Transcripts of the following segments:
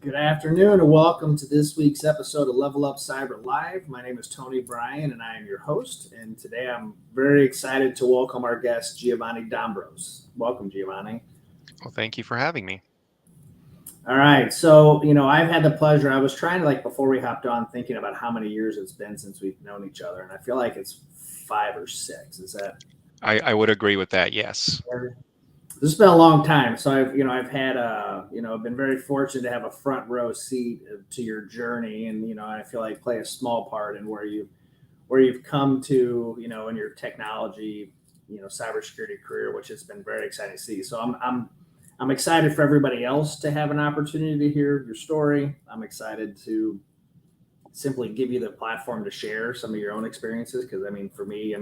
Good afternoon and welcome to this week's episode of LevelUp Cyber Live. My name is Tony Bryan and I am your host. And today I'm very excited to welcome our guest, Giovani Dambros. Welcome, Giovani. Well, thank you for having me. All right. So, I've had the pleasure. I was trying to, before we hopped on, thinking about how many years it's been since we've known each other. And I feel like it's 5 or 6. Is that I would agree with that. Yes. fair? This has been a long time. So I've had I've been very fortunate to have a front row seat to your journey, and I feel like play a small part in where you've come to, in your technology, cybersecurity career, which has been very exciting to see. So I'm excited for everybody else to have an opportunity to hear your story. I'm excited to simply give you the platform to share some of your own experiences because for me,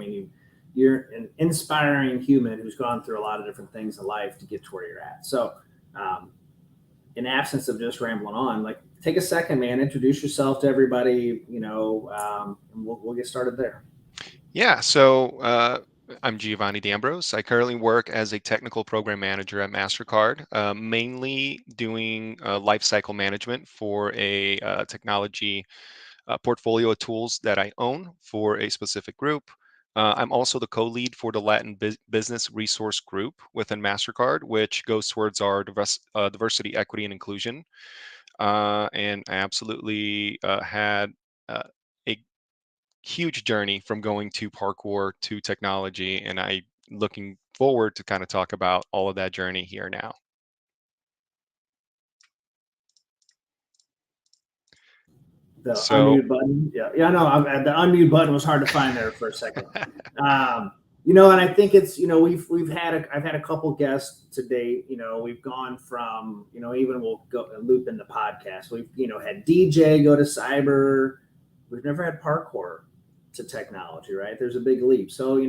you're an inspiring human who's gone through a lot of different things in life to get to where you're at. So, um, in absence of just rambling on, take a second, man, introduce yourself to everybody, and we'll get started there. Yeah. So I'm Giovani Dambros. I currently work as a technical program manager at MasterCard, mainly doing life cycle management for a technology portfolio of tools that I own for a specific group. I'm also the co-lead for the Latin Business Resource Group within MasterCard, which goes towards our diversity, equity, and inclusion. And I absolutely had a huge journey from going to parkour to technology, and I looking forward to kind of talk about all of that journey here now. The So unmute button, yeah, no, the unmute button was hard to find there for a second. Um, and I think it's I've had a couple guests to date. We've gone from even we'll go loop in the podcast. We've had DJ go to cyber. We've never had parkour to technology, right? There's a big leap. So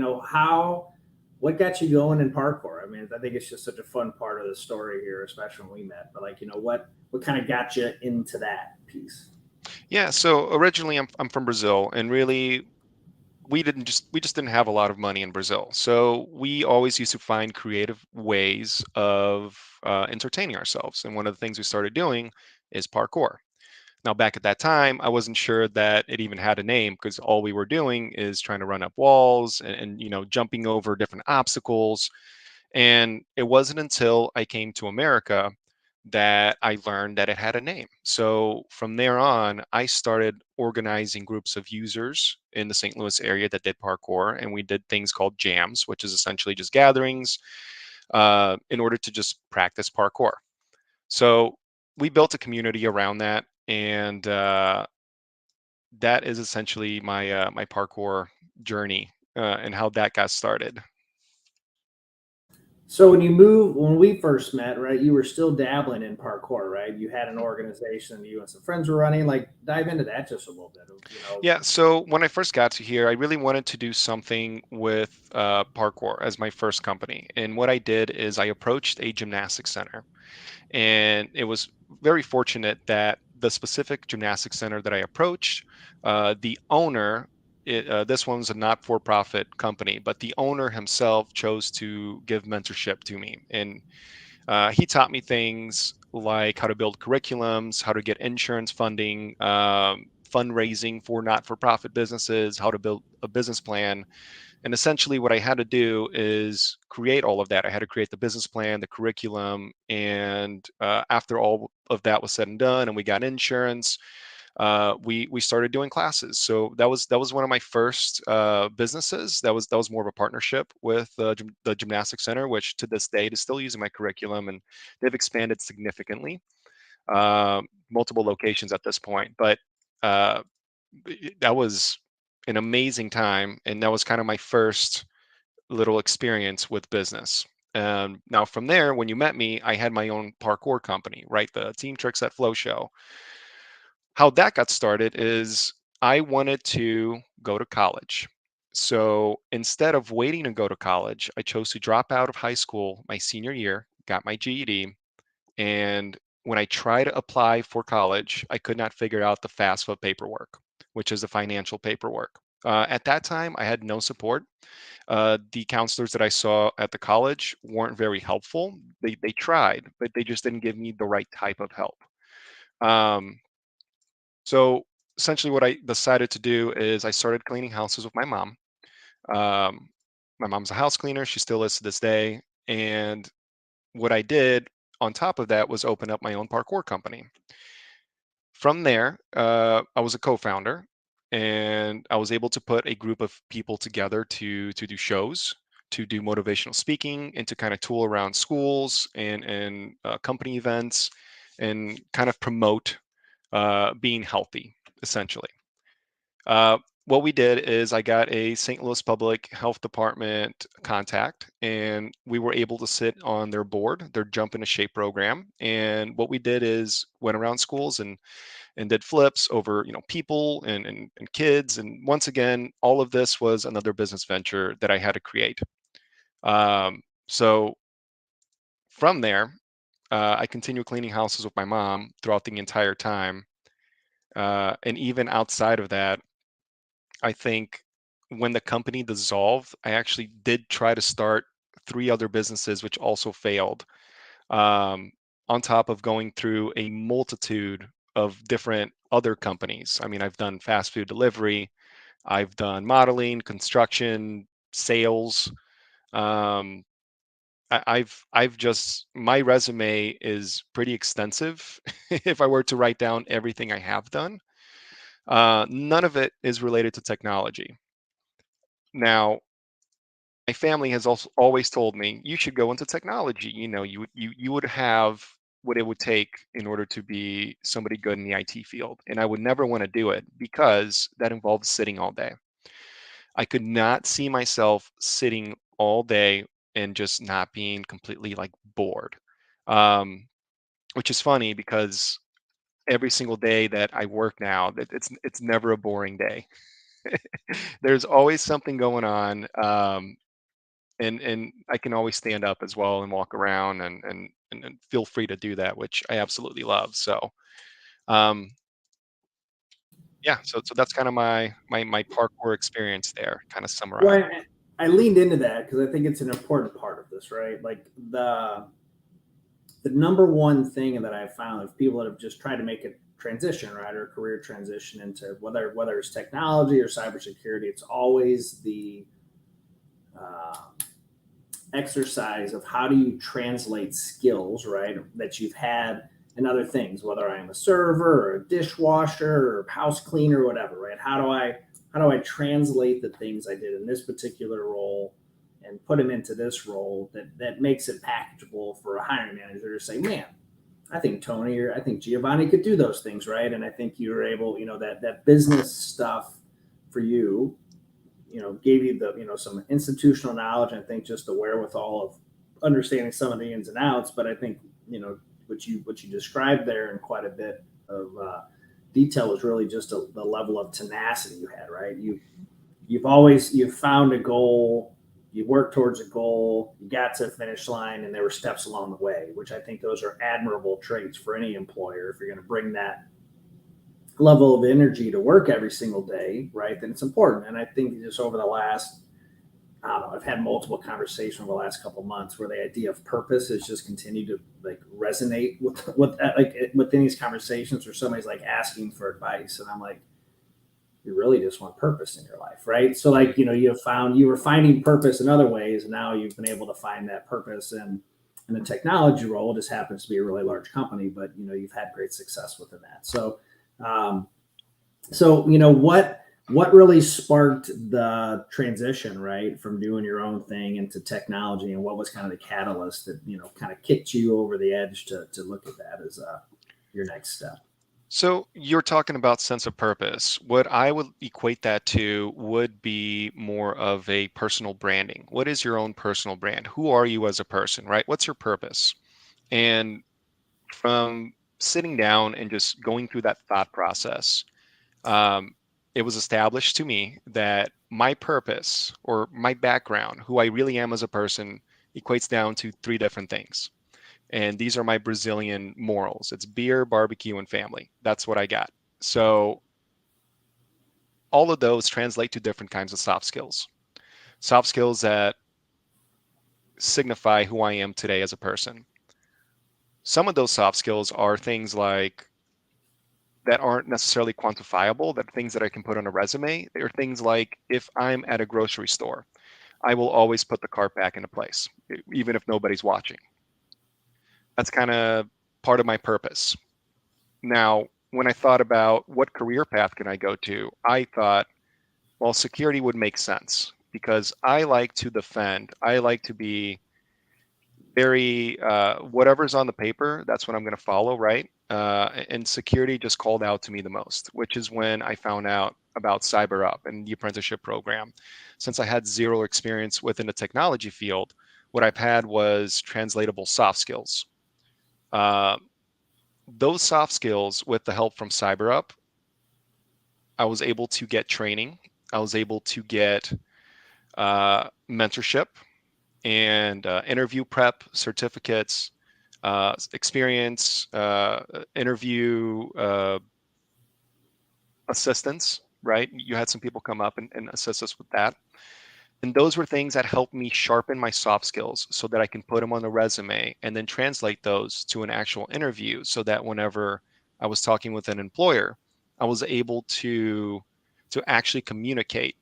what got you going in parkour? I think it's just such a fun part of the story here, especially when we met. But what kind of got you into that piece? yeah, so originally I'm from Brazil, and really we just didn't have a lot of money in Brazil. So we always used to find creative ways of entertaining ourselves. And one of the things we started doing is parkour. Now, back at that time, I wasn't sure that it even had a name because all we were doing is trying to run up walls and jumping over different obstacles. And it wasn't until I came to America that I learned that it had a name. So from there on, I started organizing groups of users in the St. Louis area that did parkour, and we did things called jams, which is essentially just gatherings in order to just practice parkour. So we built a community around that, and that is essentially my parkour journey and how that got started. So when we first met, right, you were still dabbling in parkour, right? You had an organization you and some friends were running. Dive into that just a little bit. Yeah, so when I first got to here, I really wanted to do something with parkour as my first company. And what I did is I approached a gymnastics center. And it was very fortunate that the specific gymnastics center that I approached, the owner, this one's a not for profit company, but the owner himself chose to give mentorship to me. And he taught me things like how to build curriculums, how to get insurance funding, fundraising for not for profit businesses, how to build a business plan. And essentially, what I had to do is create all of that. I had to create the business plan, the curriculum. And after all of that was said and done, and we got insurance, we started doing classes. So that was one of my first businesses. That was more of a partnership with the gymnastics center, which to this date is still using my curriculum, and they've expanded significantly, multiple locations at this point. But uh, that was an amazing time, and that was kind of my first little experience with business. Now from there, when you met me, I had my own parkour company, right? The Team Tricks at Flow show. How that got started is I wanted to go to college. So instead of waiting to go to college, I chose to drop out of high school my senior year, got my GED, and when I tried to apply for college, I could not figure out the FAFSA paperwork, which is the financial paperwork. At that time, I had no support. The counselors that I saw at the college weren't very helpful. They tried, but they just didn't give me the right type of help. Um, so essentially, what I decided to do is I started cleaning houses with my mom. Um, my mom's a house cleaner; she still is to this day. And what I did on top of that was open up my own parkour company. From there, I was a co-founder, and I was able to put a group of people together to do shows, to do motivational speaking, and to kind of tool around schools and company events, and kind of promote being healthy, essentially. Uh, what we did is I got a St. Louis Public Health Department contact, and we were able to sit on their board, their Jump into Shape program. And what we did is went around schools and did flips over people and kids. And once again, all of this was another business venture that I had to create. So from there, I continued cleaning houses with my mom throughout the entire time. And even outside of that, I think when the company dissolved, I actually did try to start three other businesses, which also failed. Um, on top of going through a multitude of different other companies. I mean, I've done fast food delivery, I've done modeling, construction, sales. Um, I've just my resume is pretty extensive. If I were to write down everything I have done, none of it is related to technology. Now, my family has also always told me you should go into technology. You would have what it would take in order to be somebody good in the IT field, and I would never want to do it because that involves sitting all day. I could not see myself sitting all day and just not being completely like bored. Um, which is funny because every single day that I work now, it's never a boring day. There's always something going on. And I can always stand up as well and walk around and feel free to do that, which I absolutely love. So um, yeah, so that's kind of my parkour experience there, kind of summarized. Well, I leaned into that because I think it's an important part of this, right? Like the number one thing that I've found of people that have just tried to make a transition, right, or a career transition into whether it's technology or cybersecurity, it's always the uh, exercise of how do you translate skills, right, that you've had in other things, whether I'm a server or a dishwasher or house cleaner or whatever, right? How do I translate the things I did in this particular role and put them into this role that makes it packageable for a hiring manager to say, man, I think Tony or I think Giovanni could do those things, right? And I think you were able, that business stuff for you, gave you the, some institutional knowledge. I think just the wherewithal of understanding some of the ins and outs. But I think, what you described there in quite a bit of detail was really just the level of tenacity you had, right? You've found a goal, you worked towards a goal, you got to the finish line, and there were steps along the way, which I think those are admirable traits for any employer. If you're going to bring that level of energy to work every single day, right, then it's important. And I think just over the last, I don't know, I've had multiple conversations over the last couple of months where the idea of purpose has just continued to like resonate with like within these conversations where somebody's like asking for advice, and I'm like, you really just want purpose in your life, right? So like, you were finding purpose in other ways, and now you've been able to find that purpose in a technology role. It just happens to be a really large company, but you've had great success within that. Um, so what really sparked the transition, right, from doing your own thing into technology, and what was kind of the catalyst that kind of kicked you over the edge to look at that as your next step? So you're talking about sense of purpose. What I would equate that to would be more of a personal branding. What is your own personal brand? Who are you as a person, right? What's your purpose? And from sitting down and just going through that thought process, um, it was established to me that my purpose or my background, who I really am as a person, equates down to three different things. And these are my Brazilian morals. It's beer, barbecue, and family. That's what I got. So all of those translate to different kinds of soft skills. Soft skills that signify who I am today as a person. Some of those soft skills are things like that aren't necessarily quantifiable, that things that I can put on a resume. They're things like, if I'm at a grocery store, I will always put the cart back into place, even if nobody's watching. That's kind of part of my purpose. Now, when I thought about what career path can I go to, I thought, well, security would make sense because I like to defend. I like to be very, whatever's on the paper, that's what I'm going to follow, right? And security just called out to me the most, which is when I found out about Cyber Up and the apprenticeship program. Since I had zero experience within the technology field, what I've had was translatable soft skills. Uh, those soft skills, with the help from Cyber Up, I was able to get training. I was able to get mentorship and interview prep certificates, experience, interview assistance, right? You had some people come up and assist us with that. And those were things that helped me sharpen my soft skills so that I can put them on the resume and then translate those to an actual interview so that whenever I was talking with an employer, I was able to actually communicate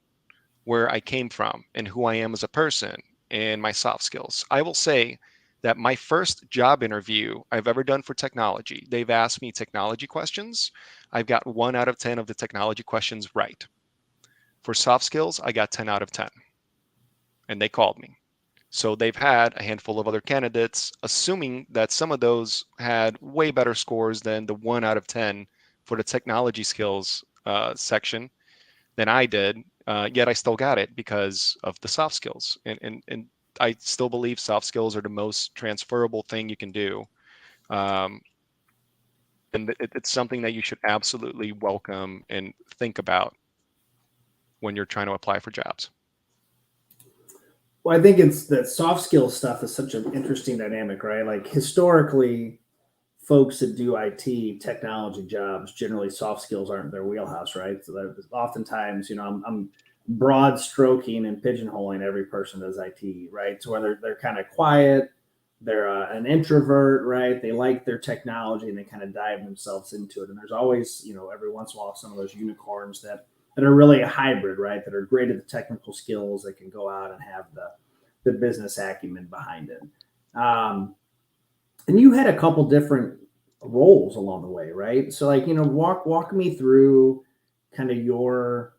where I came from and who I am as a person and my soft skills. I will say that my first job interview I've ever done for technology, they've asked me technology questions. I've got 1 out of 10 of the technology questions right. For soft skills, I got 10 out of 10, and they called me. So they've had a handful of other candidates, assuming that some of those had way better scores than the 1 out of 10 for the technology skills section than I did. Yet I still got it because of the soft skills. And I still believe soft skills are the most transferable thing you can do. Um, and it's something that you should absolutely welcome and think about when you're trying to apply for jobs. Well, I think it's that soft skill stuff is such an interesting dynamic, right? Like historically, folks that do IT technology jobs generally soft skills aren't their wheelhouse, right? So that oftentimes, I'm broad stroking and pigeonholing every person that does IT, right? So whether they're kind of quiet, they're an introvert, right? They like their technology and they kind of dive themselves into it. And there's always, every once in a while, some of those unicorns that are really a hybrid, right? That are great at the technical skills that can go out and have the business acumen behind it. Um, and you had a couple different roles along the way, right? So like, walk me through kind of your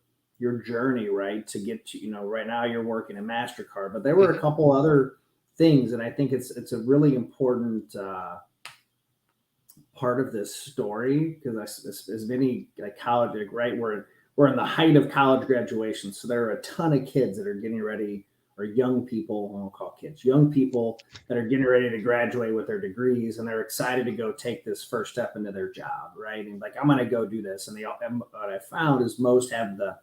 journey, right? To get to, right now you're working at MasterCard, but there were a Mhm. couple other things, and I think it's a really important part of this story because as many like college, like, right, we're in the height of college graduation, so there are a ton of kids that are getting ready, or young people, I won't call kids, young people that are getting ready to graduate with their degrees, and they're excited to go take this first step into their job, right? And like, I'm going to go do this, and what I found is most have the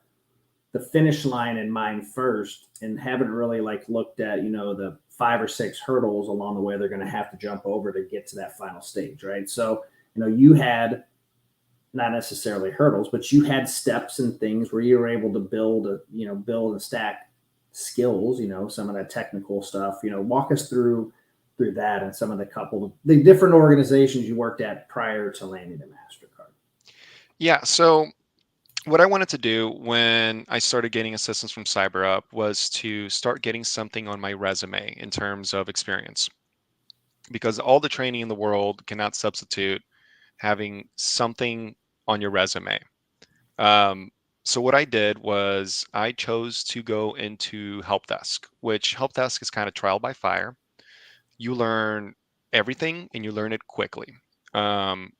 finish line in mind first and haven't really like looked at the 5 or 6 hurdles along the way they're going to have to jump over to get to that final stage, right? So you had not necessarily hurdles, but you had steps and things where you were able to build and stack skills, some of that technical stuff. Walk us through that and some of the different organizations you worked at prior to landing at MasterCard. Yeah. So what I wanted to do when I started getting assistance from CyberUp was to start getting something on my resume in terms of experience, because all the training in the world cannot substitute having something on your resume. Um, so what I did was I chose to go into help desk, which help desk is kind of trial by fire. You learn everything and you learn it quickly. Um,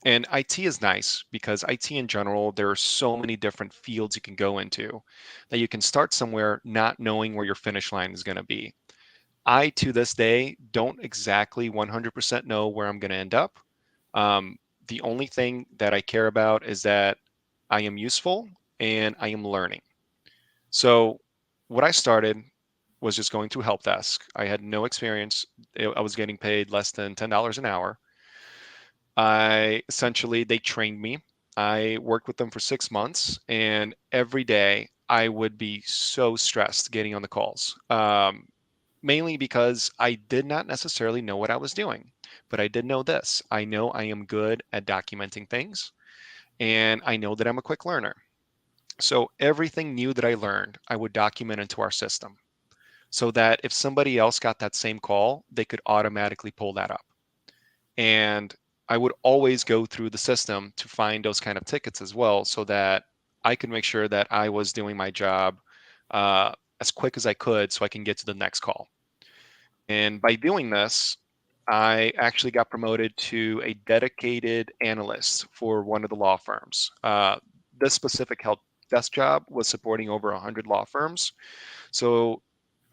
and IT is nice because IT in general, there are so many different fields you can go into that you can start somewhere not knowing where your finish line is going to be. I, to this day, don't exactly 100% know where I'm going to end up. Um, the only thing that I care about is that I am useful and I am learning. So, what I started was just going to help desk. I had no experience. I was getting paid less than $10 an hour. They trained me. I worked with them for 6 months, and every day I would be so stressed getting on the calls. Mainly because I did not necessarily know what I was doing, but I did know this. I know I am good at documenting things. and I know that I'm a quick learner. So everything new that I learned, I would document into our system so that if somebody else got that same call, they could automatically pull that up. And I would always go through the system to find those kind of tickets as well so that I could make sure that I was doing my job as quick as I could so I can get to the next call. And by doing this, I actually got promoted to a dedicated analyst for one of the law firms. This specific help desk job was supporting over 100 law firms. So,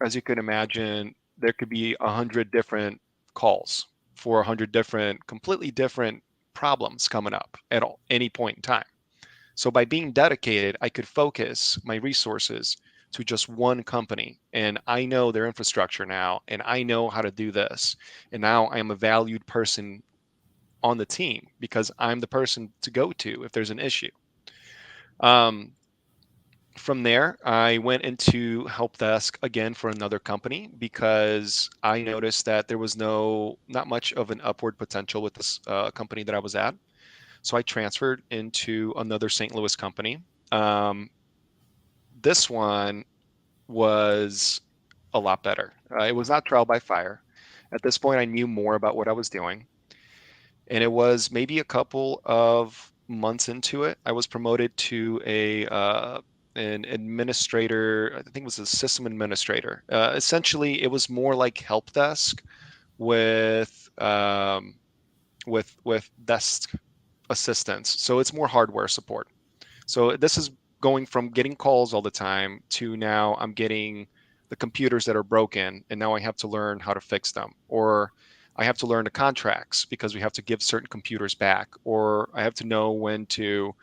as you can imagine, there could be 100 different calls for 100 different, completely different problems coming up at any point in time. So by being dedicated, I could focus my resources to just one company. And I know their infrastructure now, and I know how to do this. And now I am a valued person on the team because I'm the person to go to if there's an issue. Um, from there, I went into help desk again for another company because I noticed that there was not much of an upward potential with this company that I was at. So I transferred into another St. Louis company. Um, this one was a lot better. It was not trial by fire. At this point, I knew more about what I was doing. And it was maybe a couple of months into it, I was promoted to an administrator. I think it was a system administrator. Essentially, it was more like help desk with with desk assistance. So it's more hardware support. So this is going from getting calls all the time to now I'm getting the computers that are broken and now I have to learn how to fix them. Or I have to learn the contracts because we have to give certain computers back. Or I have to know when to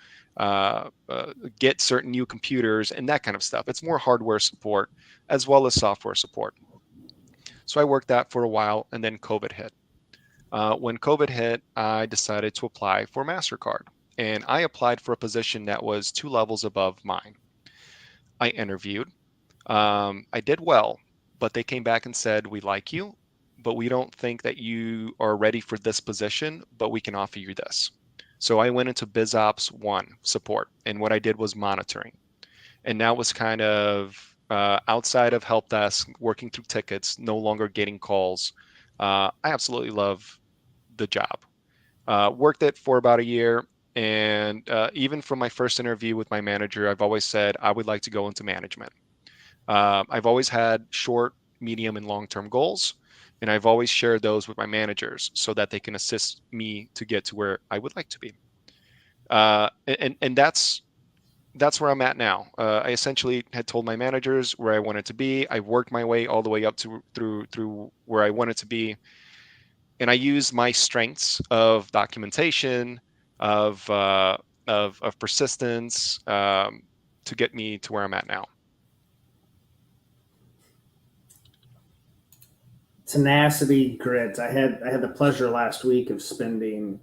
get certain new computers and that kind of stuff. It's more hardware support as well as software support. So I worked that for a while and then COVID hit. When COVID hit, I decided to apply for MasterCard. And I applied for a position that was 2 levels above mine. I interviewed. I did well, but they came back and said, "We like you, but we don't think that you are ready for this position, but we can offer you this." So I went into BizOps 1 support, and what I did was monitoring. And that was kind of outside of help desk, working through tickets, no longer getting calls. I absolutely love the job. Worked it for about a year. And even from my first interview with my manager, I've always said I would like to go into management. I've always had short, medium, and long term goals. And I've always shared those with my managers so that they can assist me to get to where I would like to be. And that's where I'm at now. I essentially had told my managers where I wanted to be. I've worked my way all the way up to through where I wanted to be, and I use my strengths of documentation, of of persistence, to get me to where I'm at now. Tenacity, grit. I had the pleasure last week of spending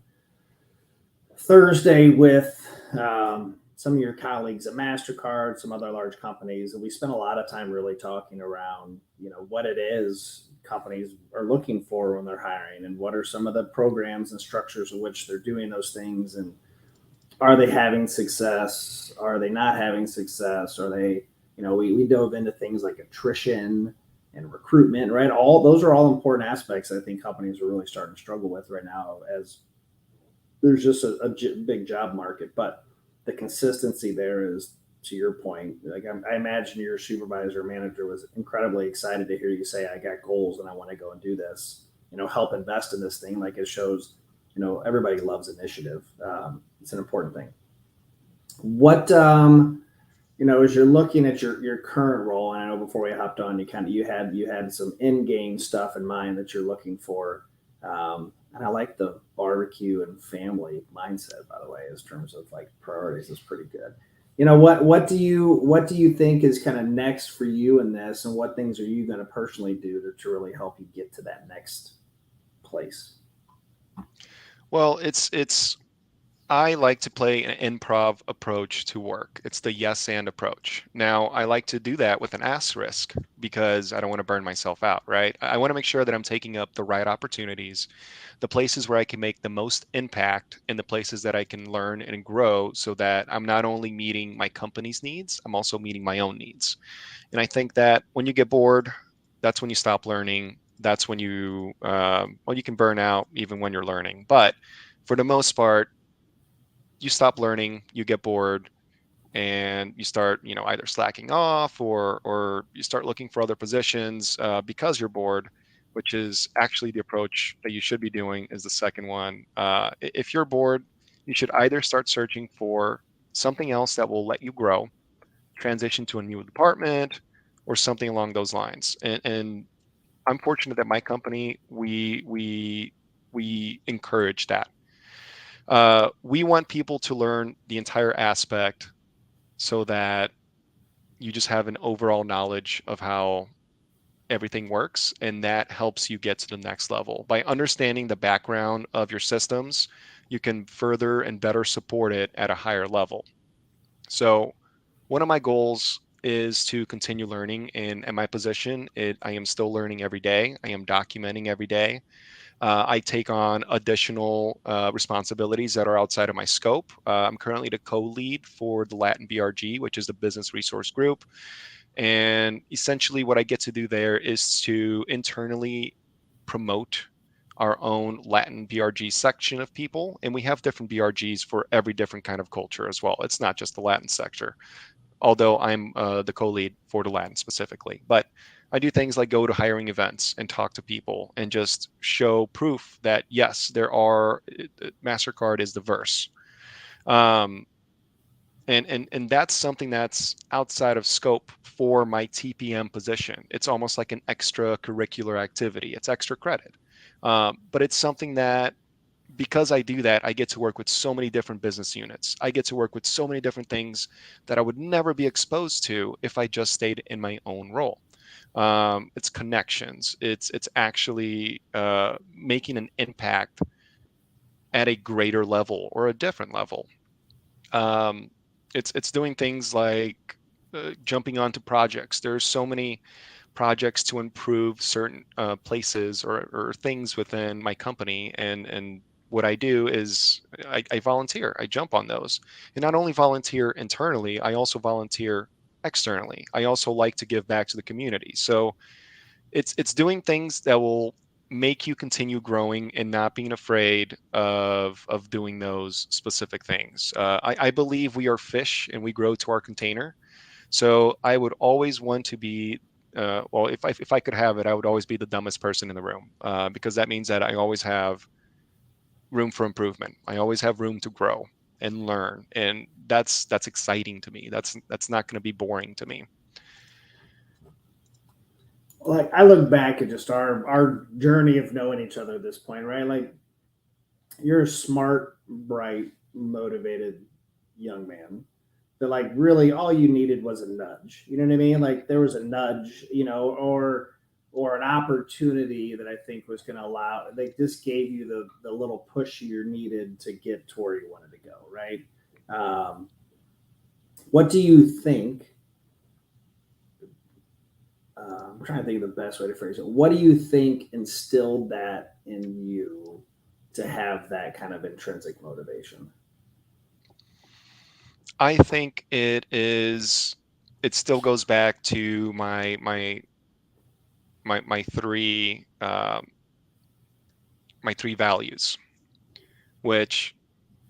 Thursday with some of your colleagues at Mastercard, some other large companies, and we spent a lot of time really talking around, what it is companies are looking for when they're hiring, and what are some of the programs and structures in which they're doing those things, and are they having success? Are they not having success? Are they, we dove into things like attrition and recruitment, right? All those are all important aspects I think companies are really starting to struggle with right now as there's just a big job market. But the consistency there is, to your point, like I imagine your supervisor or manager was incredibly excited to hear you say, I got goals and I want to go and do this, help invest in this thing. Like it shows, everybody loves initiative. It's an important thing. What, as you're looking at your current role, and I know before we hopped on, you had some in game stuff in mind that you're looking for. And I like the barbecue and family mindset, by the way, as terms of like priorities is pretty good. What do you think is kind of next for you in this, and what things are you going to personally do to really help you get to that next place? Well, it's I like to play an improv approach to work. It's the yes and approach. Now, I like to do that with an asterisk because I don't want to burn myself out, right? I want to make sure that I'm taking up the right opportunities, the places where I can make the most impact, and the places that I can learn and grow so that I'm not only meeting my company's needs, I'm also meeting my own needs. And I think that when you get bored, that's when you stop learning. That's when well, you can burn out even when you're learning. But for the most part, you stop learning, you get bored, and you start, either slacking off or you start looking for other positions because you're bored, which is actually the approach that you should be doing. Is the second one. If you're bored, you should either start searching for something else that will let you grow, transition to a new department, or something along those lines. And I'm fortunate that my company, we encourage that. We want people to learn the entire aspect so that you just have an overall knowledge of how everything works, and that helps you get to the next level. By understanding the background of your systems, you can further and better support it at a higher level. So one of my goals is to continue learning, and at my position, I am still learning every day. I am documenting every day. I take on additional responsibilities that are outside of my scope. I'm currently the co-lead for the Latin BRG, which is the Business Resource Group. And essentially, what I get to do there is to internally promote our own Latin BRG section of people. And we have different BRGs for every different kind of culture as well. It's not just the Latin sector, although I'm the co-lead for the Latin specifically. But I do things like go to hiring events and talk to people and just show proof that yes, MasterCard is diverse. Um, and that's something that's outside of scope for my TPM position. It's almost like an extracurricular activity. It's extra credit, but it's something that, because I do that, I get to work with so many different business units. I get to work with so many different things that I would never be exposed to if I just stayed in my own role. It's connections. It's actually making an impact at a greater level or a different level. Um, it's doing things like jumping onto projects. There's so many projects to improve certain places or things within my company, and what I do is I volunteer. I jump on those, and not only volunteer internally, I also volunteer externally. I also like to give back to the community. So it's doing things that will make you continue growing and not being afraid of doing those specific things. I believe we are fish and we grow to our container. So I would always want to be, well, if I could have it, I would always be the dumbest person in the room, because that means that I always have room for improvement. I always have room to grow and learn, and that's exciting to me. That's not going to be boring to me. Like I look back at just our journey of knowing each other at this point, right? Like you're a smart, bright, motivated young man that like really all you needed was a nudge. You know what I mean? Like there was a nudge, or an opportunity that I think was going to allow. Like this gave you the little push you needed to get to where you wanted to go, right? Um, what do you think? I'm trying to think of the best way to phrase it. What do you think instilled that in you to have that kind of intrinsic motivation? I think it still goes back to my my three values, which,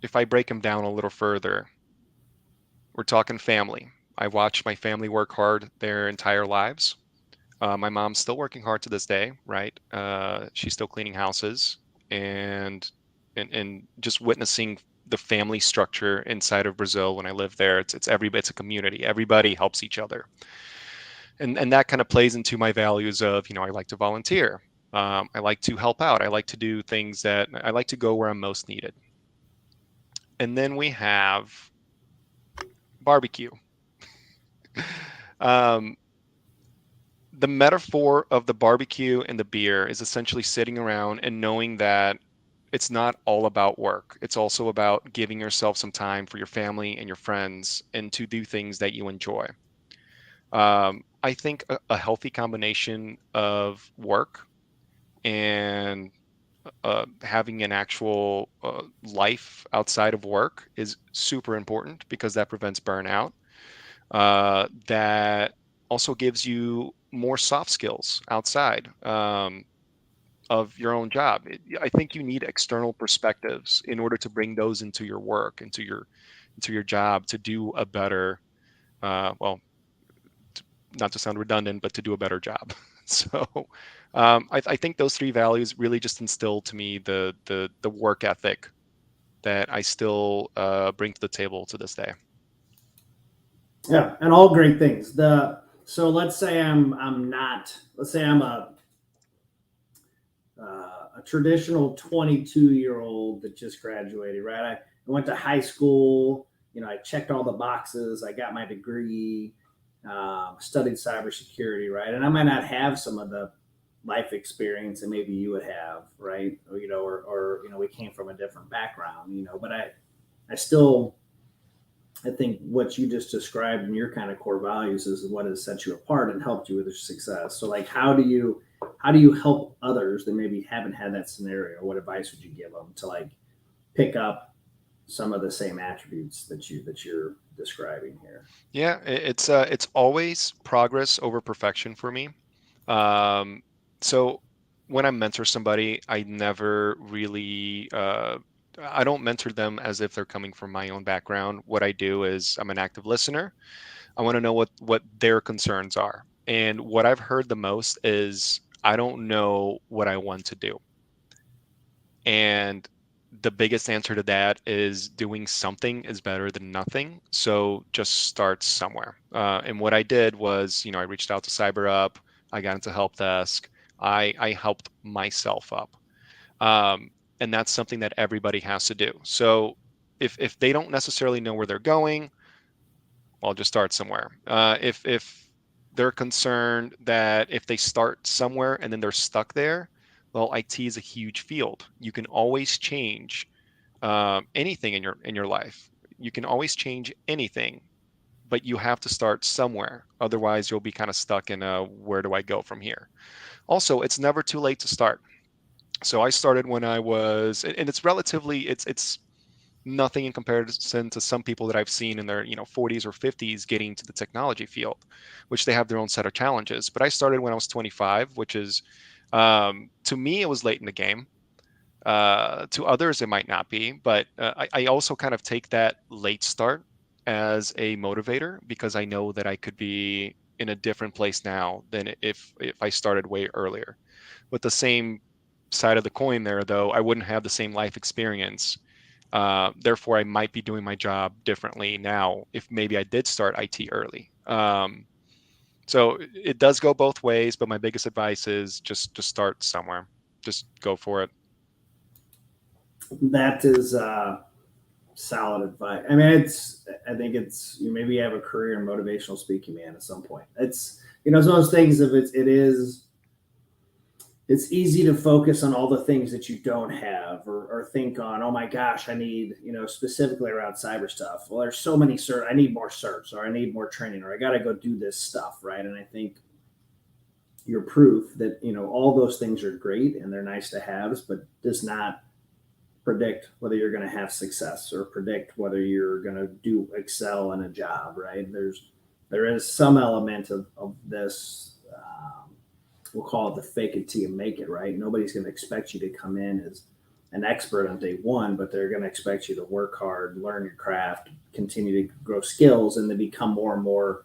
if I break them down a little further, we're talking family. I watched my family work hard their entire lives. My mom's still working hard to this day, right? She's still cleaning houses, and and just witnessing the family structure inside of Brazil when I lived there. It's a community. Everybody helps each other, and that kind of plays into my values of, I like to volunteer. I like to help out. I like to do things that I like to go where I'm most needed. And then we have barbecue. Um, the metaphor of the barbecue and the beer is essentially sitting around and knowing that it's not all about work. It's also about giving yourself some time for your family and your friends and to do things that you enjoy. I think a healthy combination of work and having an actual life outside of work is super important because that prevents burnout. That also gives you more soft skills outside of your own job. I think you need external perspectives in order to bring those into your work, into your job to do a better, well, not to sound redundant, but to do a better job. So I think those three values really just instill to me the work ethic that I still bring to the table to this day. Yeah, and all great things. The so let's say I'm not. Let's say I'm a traditional 22-year-old that just graduated. Right, I went to high school. You know, I checked all the boxes. I got my degree. Studied cybersecurity. Right, and I might not have some of the life experience that maybe you would have. Right, or, or we came from a different background. But I still I think what you just described in your kind of core values is what has set you apart and helped you with your success. So like how do you help others that maybe haven't had that scenario? What advice would you give them to like pick up some of the same attributes that you're describing here? Yeah, it's always progress over perfection for me. Um, so when I mentor somebody, I don't mentor them as if they're coming from my own background. What I do is I'm an active listener. I want to know what their concerns are. And what I've heard the most is I don't know what I want to do. And the biggest answer to that is doing something is better than nothing. So just start somewhere. And what I did was, I reached out to CyberUp. I got into help desk. I helped myself up. Um, and that's something that everybody has to do. So if they don't necessarily know where they're going, well, just start somewhere. If they're concerned that if they start somewhere and then they're stuck there, well, IT is a huge field. You can always change anything in your life. You can always change anything, but you have to start somewhere. Otherwise, you'll be kind of stuck in a where do I go from here? Also, it's never too late to start. So I started when I was, and it's relatively, it's nothing in comparison to some people that I've seen in their 40s or 50s getting to the technology field, which they have their own set of challenges. But I started when I was 25, which is to me it was late in the game. To others it might not be, but I also kind of take that late start as a motivator because I know that I could be in a different place now than if I started way earlier. With the same side of the coin there, though, I wouldn't have the same life experience. Therefore, I might be doing my job differently now if maybe I did start IT early. So it does go both ways, but my biggest advice is just start somewhere. Just go for it. That is solid advice. I mean, I think it's you maybe have a career in motivational speaking, man. At some point, it's one of those things. If it's easy to focus on all the things that you don't have or think on, oh my gosh, I need, specifically around cyber stuff. Well, there's so many I need more certs or I need more training or I got to go do this stuff. Right. And I think you're proof that, all those things are great and they're nice to have, but does not predict whether you're going to have success or predict whether you're going to do excel in a job. Right. There is some element of this, we'll call it the fake it till you make it, right? Nobody's going to expect you to come in as an expert on day one, but they're going to expect you to work hard, learn your craft, continue to grow skills, and to become more and more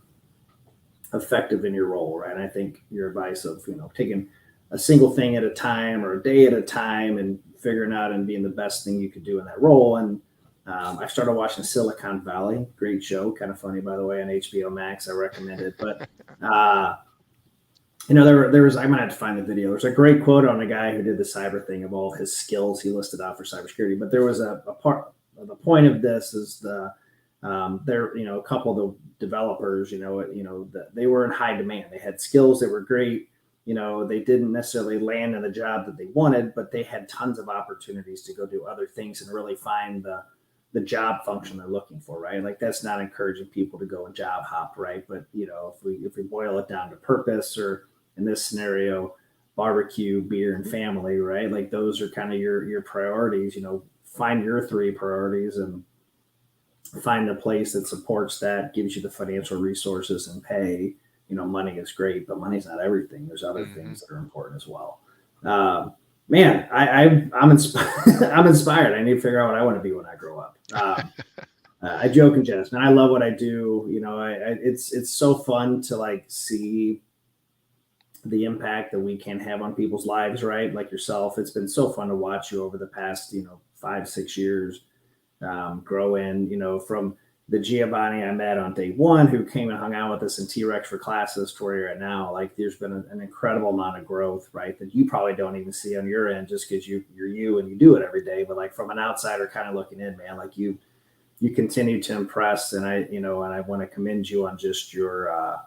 effective in your role, right? And I think your advice of, taking a single thing at a time or a day at a time and figuring out and being the best thing you could do in that role. And I started watching Silicon Valley, great show, kind of funny, by the way, on HBO Max. I recommend it. But there was, I might have to find the video. There's a great quote on a guy who did the cyber thing of all his skills he listed out for cybersecurity. But there was a part, the point of this is a couple of the developers, they were in high demand. They had skills that were great. they didn't necessarily land in the job that they wanted, but they had tons of opportunities to go do other things and really find the job function they're looking for, right? Like that's not encouraging people to go and job hop, right? But if we boil it down to purpose, or in this scenario, barbecue, beer, and family, right? Like those are kind of your priorities. Find your three priorities and find the place that supports that, gives you the financial resources and pay. Money is great, but money's not everything. There's other things that are important as well. Man, I'm inspired. I'm inspired. I need to figure out what I want to be when I grow up. I joke and jest, man. I love what I do. It's so fun to like see the impact that we can have on people's lives, right? Like yourself, it's been so fun to watch you over the past 5-6 years grow in. From the Giovani I met on day one, who came and hung out with us in T-Rex for classes, to where you're at now. Like there's been an incredible amount of growth, right? That you probably don't even see on your end, just because you're you and you do it every day. But like from an outsider kind of looking in, man, like you continue to impress, and I want to commend you on just your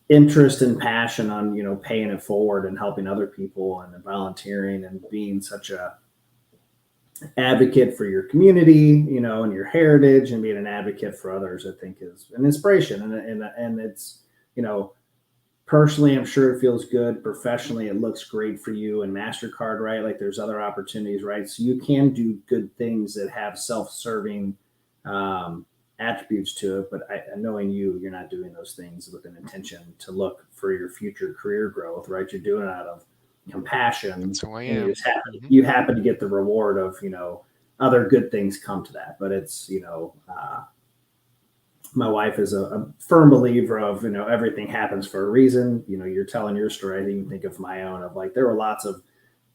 interest and passion on paying it forward and helping other people and volunteering and being such a advocate for your community, and your heritage, and being an advocate for others. I think is an inspiration, and it's personally, I'm sure it feels good. Professionally, it looks great for you and MasterCard, right? Like there's other opportunities, right? So you can do good things that have self-serving attributes to it. But knowing you're not doing those things with an intention to look for your future career growth, right? You're doing it out of compassion. That's who I and am. You happen to get the reward of other good things come to that. But it's my wife is a firm believer of everything happens for a reason. You're telling your story. I even think of my own, of like there were lots of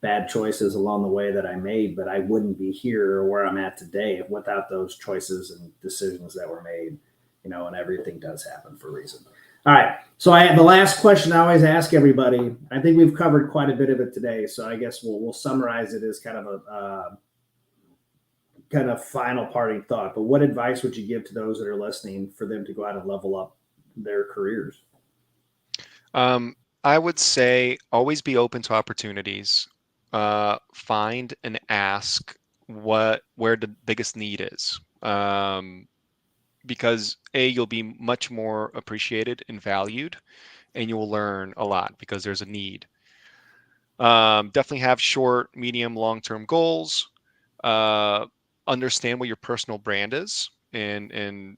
bad choices along the way that I made, but I wouldn't be here or where I'm at today without those choices and decisions that were made. And everything does happen for a reason. All right. So the last question I always ask everybody. I think we've covered quite a bit of it today, so I guess we'll summarize it as kind of a kind of final parting thought. But what advice would you give to those that are listening for them to go out and level up their careers? I would say always be open to opportunities. Find and ask where the biggest need is. Because you'll be much more appreciated and valued, and you will learn a lot because there's a need. Definitely have short, medium, long-term goals. Understand what your personal brand is, and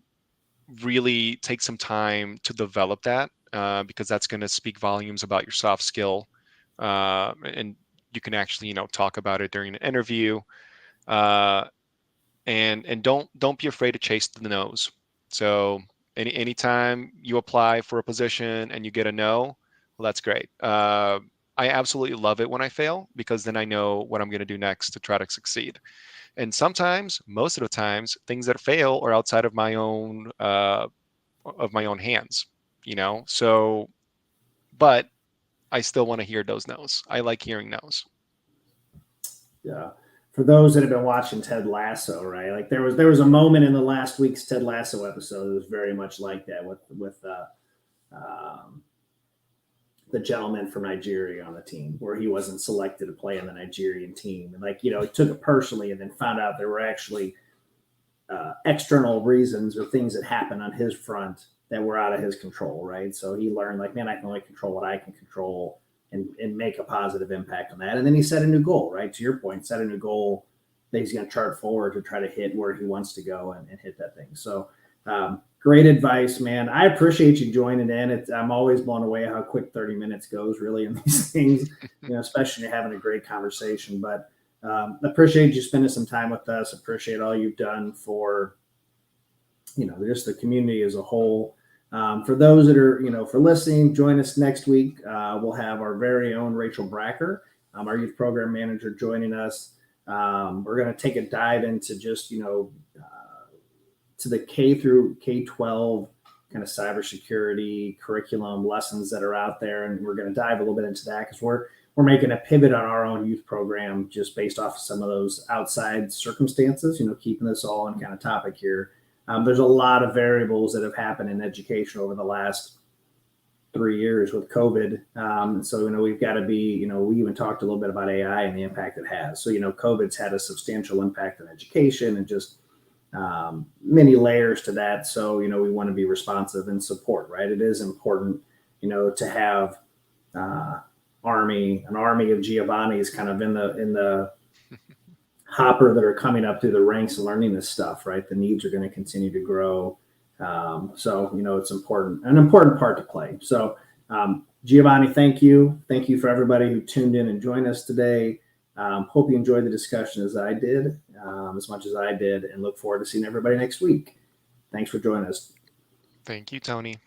really take some time to develop that, because that's going to speak volumes about your soft skill, and you can actually talk about it during an interview. And don't be afraid to chase the no's. So anytime you apply for a position and you get a no, well, that's great. I absolutely love it when I fail, because then I know what I'm going to do next to try to succeed. And sometimes, most of the times, things that fail are outside of my own hands. So, but I still want to hear those no's. I like hearing no's. Yeah. For those that have been watching Ted Lasso, right? Like there was a moment in the last week's Ted Lasso episode that was very much like that with the gentleman from Nigeria on the team, where he wasn't selected to play on the Nigerian team, and he took it personally, and then found out there were actually external reasons or things that happened on his front that were out of his control, right? So he learned, like, man, I can only control what I can control, and make a positive impact on that. And then he set a new goal, right? To your point, set a new goal that he's going to chart forward to try to hit where he wants to go and hit that thing. So great advice, man. I appreciate you joining in. I'm always blown away how quick 30 minutes goes, really, in these things, especially when you're having a great conversation. But appreciate you spending some time with us. Appreciate all you've done for, just the community as a whole. For those that are, for listening, join us next week. We'll have our very own Rachel Bracker, our youth program manager, joining us. We're going to take a dive into just, to the K through K-12 kind of cybersecurity curriculum lessons that are out there. And we're going to dive a little bit into that, because we're making a pivot on our own youth program just based off of some of those outside circumstances, keeping this all in kind of topic here. There's a lot of variables that have happened in education over the last 3 years with COVID. So, you know, we've got to be, you know, we even talked a little bit about AI and the impact it has. So, you know, COVID's had a substantial impact on education and just many layers to that. So, you know, we want to be responsive and support, right? It is important, you know, to have an army of Giovanni's kind of in the hopper that are coming up through the ranks and learning this stuff, right? The needs are going to continue to grow. So, you know, it's an important part to play. So, Giovani, thank you. Thank you for everybody who tuned in and joined us today. Hope you enjoyed the discussion as I did, as much as I did, and look forward to seeing everybody next week. Thanks for joining us. Thank you, Tony.